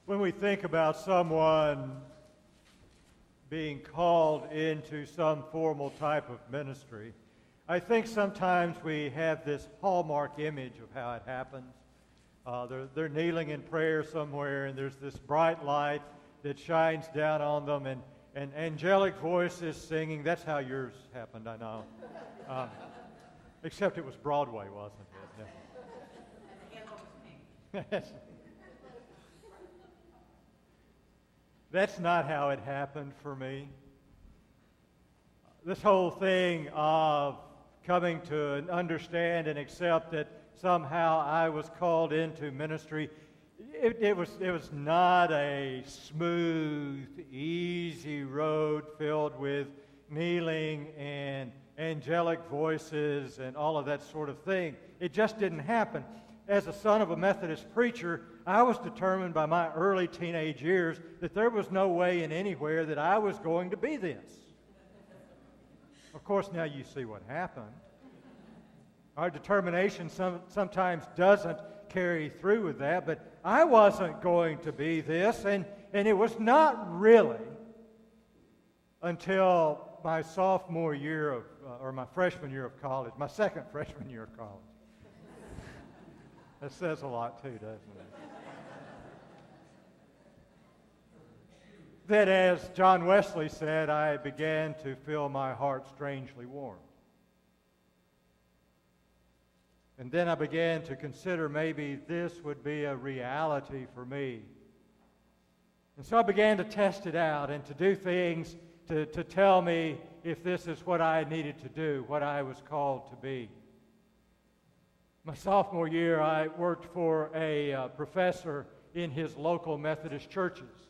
When we think about someone being called into some formal type of ministry, I think sometimes we have this hallmark image of how it happens. They're kneeling in prayer somewhere, and there's this bright light that shines down on them, and angelic voices singing. That's how yours happened, I know. Except it was Broadway, wasn't it? Yeah. That's not how it happened for me. This whole thing of coming to understand and accept that somehow I was called into ministry, it was not a smooth, easy road filled with kneeling and angelic voices and all of that sort of thing. It just didn't happen. As a son of a Methodist preacher, I was determined by my early teenage years that there was no way in anywhere that I was going to be this. Of course, now you see what happened. Our determination sometimes doesn't carry through with that, but I wasn't going to be this, and it was not really until my sophomore year of, or my freshman year of college, my second freshman year of college. That says a lot too, doesn't it? That, as John Wesley said, I began to feel my heart strangely warm. And then I began to consider maybe this would be a reality for me. And so I began to test it out and to do things to tell me if this is what I needed to do, what I was called to be. My sophomore year, I worked for a professor in his local Methodist churches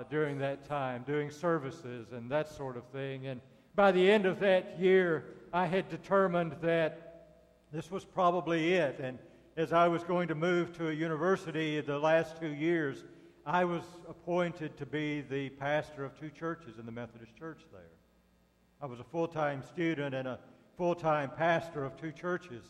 during that time, doing services and that sort of thing. And by the end of that year, I had determined that this was probably it. And as I was going to move to a university the last 2 years, I was appointed to be the pastor of 2 churches in the Methodist church there. I was a full-time student and a full-time pastor of 2 churches.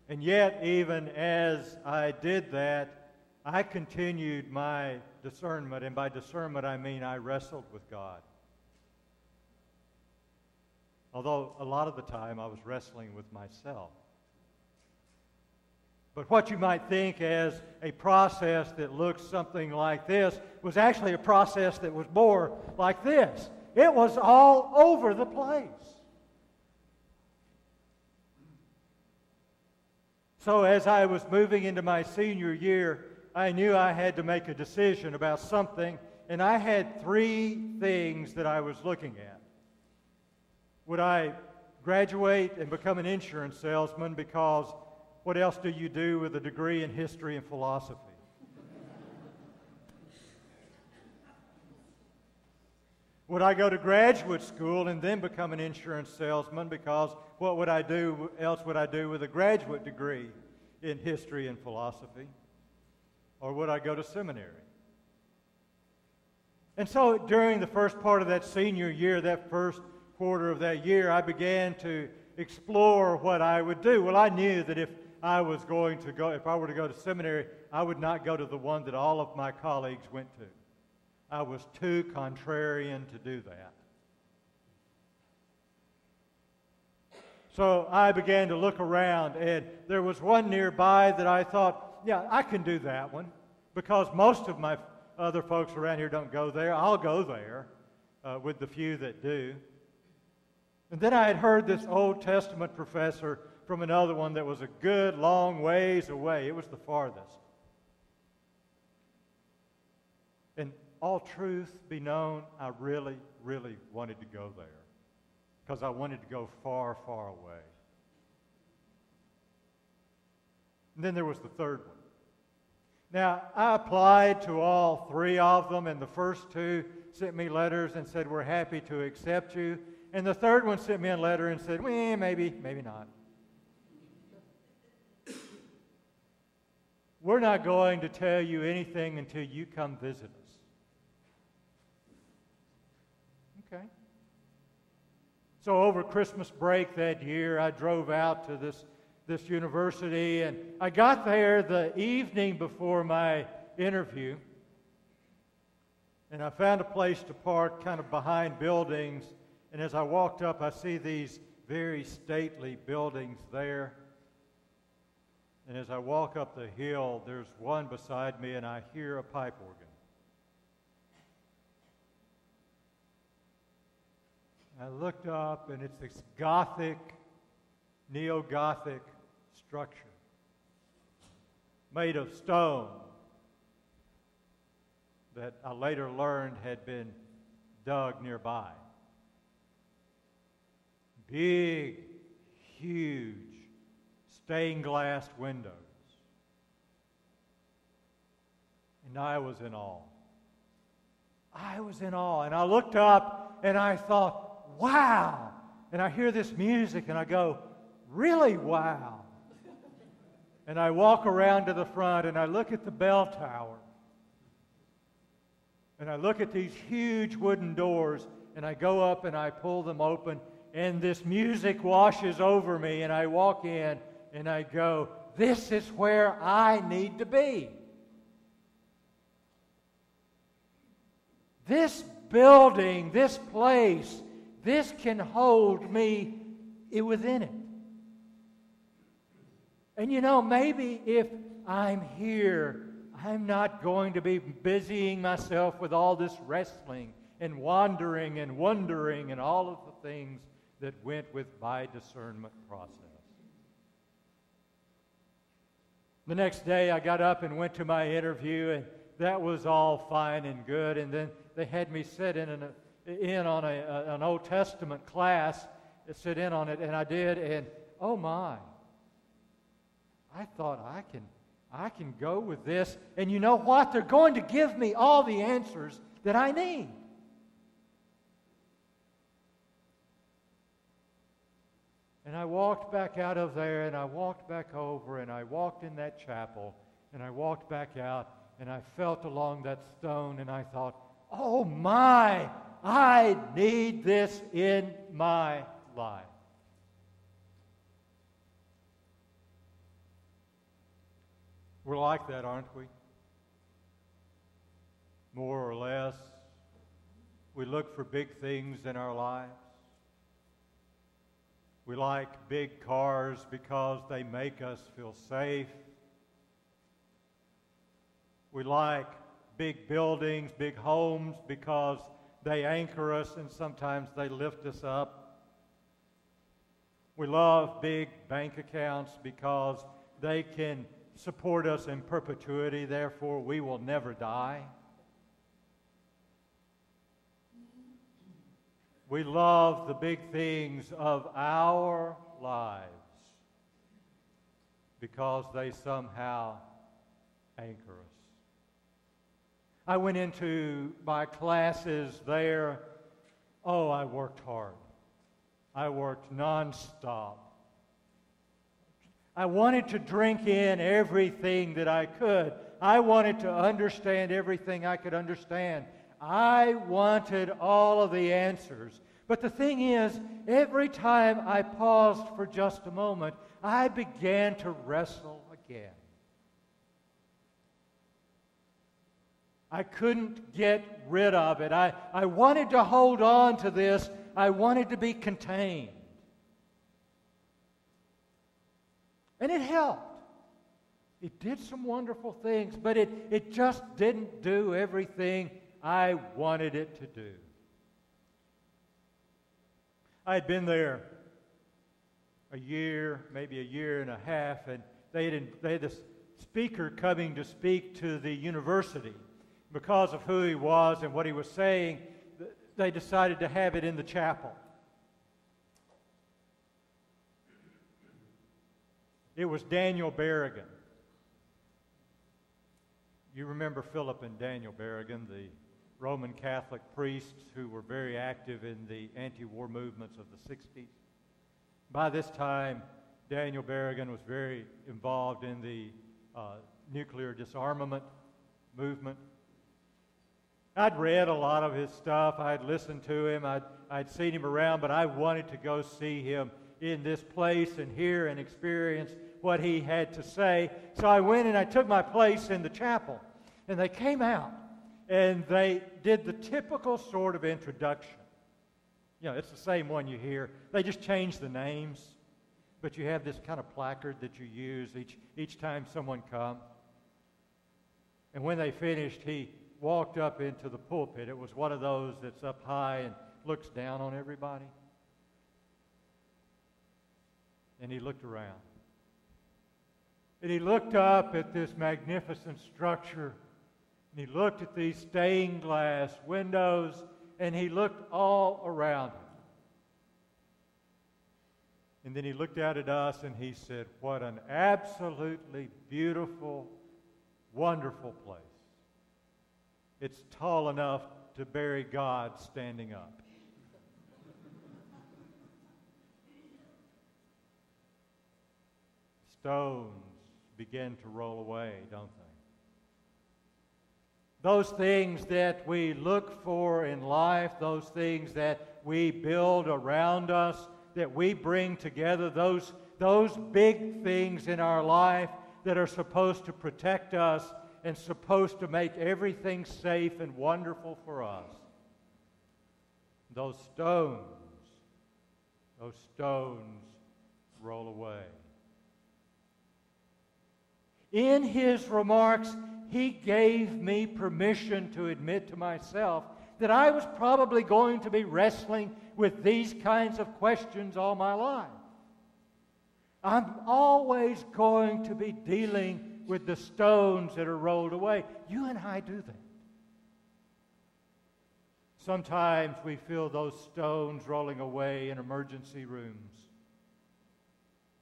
And yet, even as I did that, I continued my discernment, and by discernment I mean I wrestled with God. Although a lot of the time I was wrestling with myself. But what you might think as a process that looks something like this was actually a process that was more like this. It was all over the place. So as I was moving into my senior year, I knew I had to make a decision about something, and I had 3 things that I was looking at. Would I graduate and become an insurance salesman, because what else do you do with a degree in history and philosophy? Would I go to graduate school and then become an insurance salesman, because what would I do else would I do with a graduate degree in history and philosophy? Or would I go to seminary? And so during the first part of that senior year, that first quarter of that year, I began to explore what I would do. Well, I knew that if I were to go to seminary, I would not go to the one that all of my colleagues went to. I was too contrarian to do that. So I began to look around, and there was one nearby that I thought, yeah, I can do that one, because most of my other folks around here don't go there. I'll go there with the few that do. And then I had heard this Old Testament professor from another one that was a good long ways away. It was the farthest. And all truth be known, I really, really wanted to go there, because I wanted to go far, far away. And then there was the third one. Now, I applied to all 3 of them, and the first 2 sent me letters and said, we're happy to accept you. And the third one sent me a letter and said, well, maybe not. We're not going to tell you anything until you come visit us. Okay. So over Christmas break that year, I drove out to this this university, and I got there the evening before my interview, and I found a place to park kind of behind buildings, and as I walked up, I see these very stately buildings there, and as I walk up the hill, there's one beside me, and I hear a pipe organ. I looked up, and it's this Gothic, neo-Gothic structure made of stone that I later learned had been dug nearby. Big, huge, stained glass windows. And I was in awe. I was in awe. And I looked up and I thought, wow. And I hear this music and I go, really wow. And I walk around to the front and I look at the bell tower. And I look at these huge wooden doors and I go up and I pull them open and this music washes over me and I walk in and I go, this is where I need to be. This building, this place, this can hold me within it. And you know, maybe if I'm here, I'm not going to be busying myself with all this wrestling and wandering and wondering and all of the things that went with my discernment process. The next day I got up and went to my interview, and that was all fine and good. And then they had me sit in on an Old Testament class, sit in on it, and I did. And oh my, I thought I can go with this. And you know what? They're going to give me all the answers that I need. And I walked back out of there, and I walked back over, and I walked in that chapel, and I walked back out, and I felt along that stone, and I thought, oh my, I need this in my life. We're like that, aren't we? More or less. We look for big things in our lives. We like big cars because they make us feel safe. We like big buildings, big homes because they anchor us and sometimes they lift us up. We love big bank accounts because they can support us in perpetuity, therefore we will never die. We love the big things of our lives because they somehow anchor us. I went into my classes there. Oh, I worked hard. I worked nonstop. I wanted to drink in everything that I could. I wanted to understand everything I could understand. I wanted all of the answers. But the thing is, every time I paused for just a moment, I began to wrestle again. I couldn't get rid of it. I wanted to hold on to this. I wanted to be contained. And it helped. It did some wonderful things, but it just didn't do everything I wanted it to do. I had been there a year, maybe a year and a half, and they had this speaker coming to speak to the university. Because of who he was and what he was saying, they decided to have it in the chapel. It was Daniel Berrigan. You remember Philip and Daniel Berrigan, the Roman Catholic priests who were very active in the anti-war movements of the 60s. By this time, Daniel Berrigan was very involved in the nuclear disarmament movement. I'd read a lot of his stuff. I'd listened to him. I'd seen him around, but I wanted to go see him in this place and hear and experience what he had to say. So I went and I took my place in the chapel. And they came out and they did the typical sort of introduction. You know, it's the same one you hear. They just changed the names. But you have this kind of placard that you use each time someone comes. And when they finished, he walked up into the pulpit. It was one of those that's up high and looks down on everybody. And he looked around. And he looked up at this magnificent structure. And he looked at these stained glass windows. And he looked all around him. And then he looked out at us and he said, "What an absolutely beautiful, wonderful place. It's tall enough to bury God standing up." Stones begin to roll away, don't they? Those things that we look for in life, those things that we build around us, that we bring together, those big things in our life that are supposed to protect us and supposed to make everything safe and wonderful for us. Those stones roll away. In his remarks, he gave me permission to admit to myself that I was probably going to be wrestling with these kinds of questions all my life. I'm always going to be dealing with the stones that are rolled away. You and I do that. Sometimes we feel those stones rolling away in emergency rooms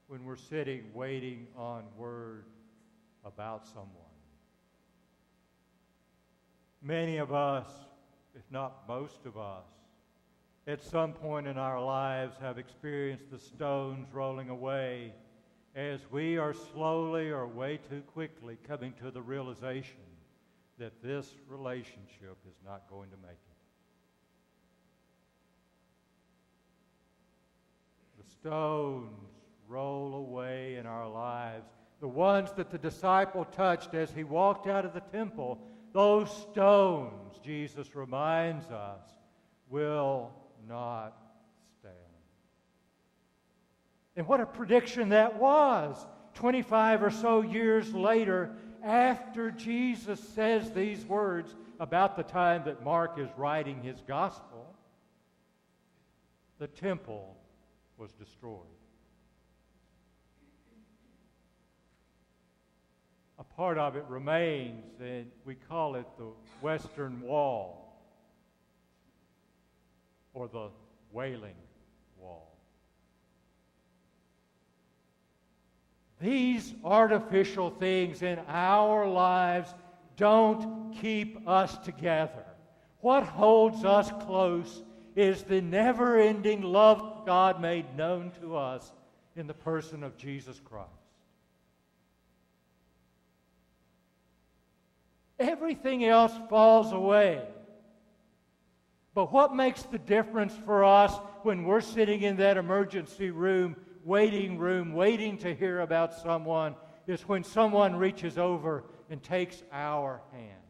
when we're sitting waiting on word about someone. Many of us, if not most of us, at some point in our lives have experienced the stones rolling away as we are slowly or way too quickly coming to the realization that this relationship is not going to make it. The stones roll away in our lives. The ones that the disciple touched as he walked out of the temple, those stones, Jesus reminds us, will not stand. And what a prediction that was. 25 or so years later, after Jesus says these words about the time that Mark is writing his gospel, the temple was destroyed. A part of it remains, and we call it the Western Wall, or the Wailing Wall. These artificial things in our lives don't keep us together. What holds us close is the never-ending love God made known to us in the person of Jesus Christ. Everything else falls away. But what makes the difference for us when we're sitting in that emergency room, waiting to hear about someone, is when someone reaches over and takes our hand.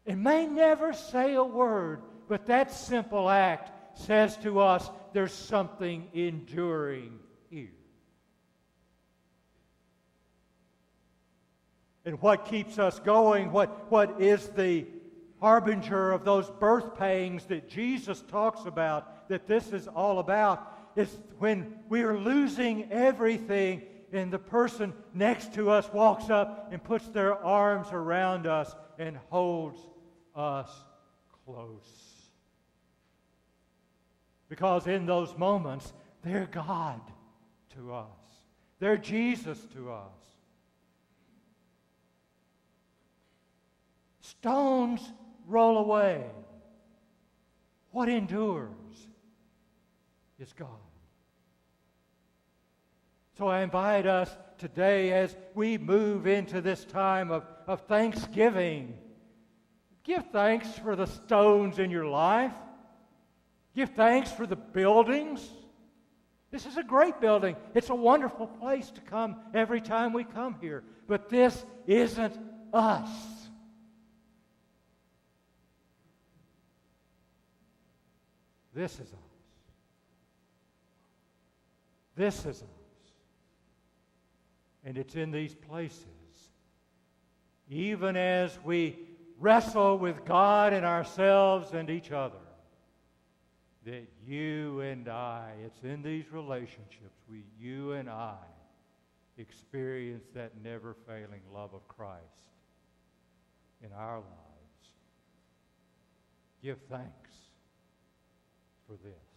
It may never say a word, but that simple act says to us there's something enduring here. And what keeps us going, what is the harbinger of those birth pangs that Jesus talks about, that this is all about, is when we are losing everything and the person next to us walks up and puts their arms around us and holds us close. Because in those moments, they're God to us. They're Jesus to us. Stones roll away. What endures is God. So I invite us today as we move into this time of Thanksgiving. Give thanks for the stones in your life. Give thanks for the buildings. This is a great building. It's a wonderful place to come every time we come here. But this isn't us. This is us. This is us. And it's in these places, even as we wrestle with God and ourselves and each other, that you and I, it's in these relationships, you and I experience that never-failing love of Christ in our lives. Give thanks for this.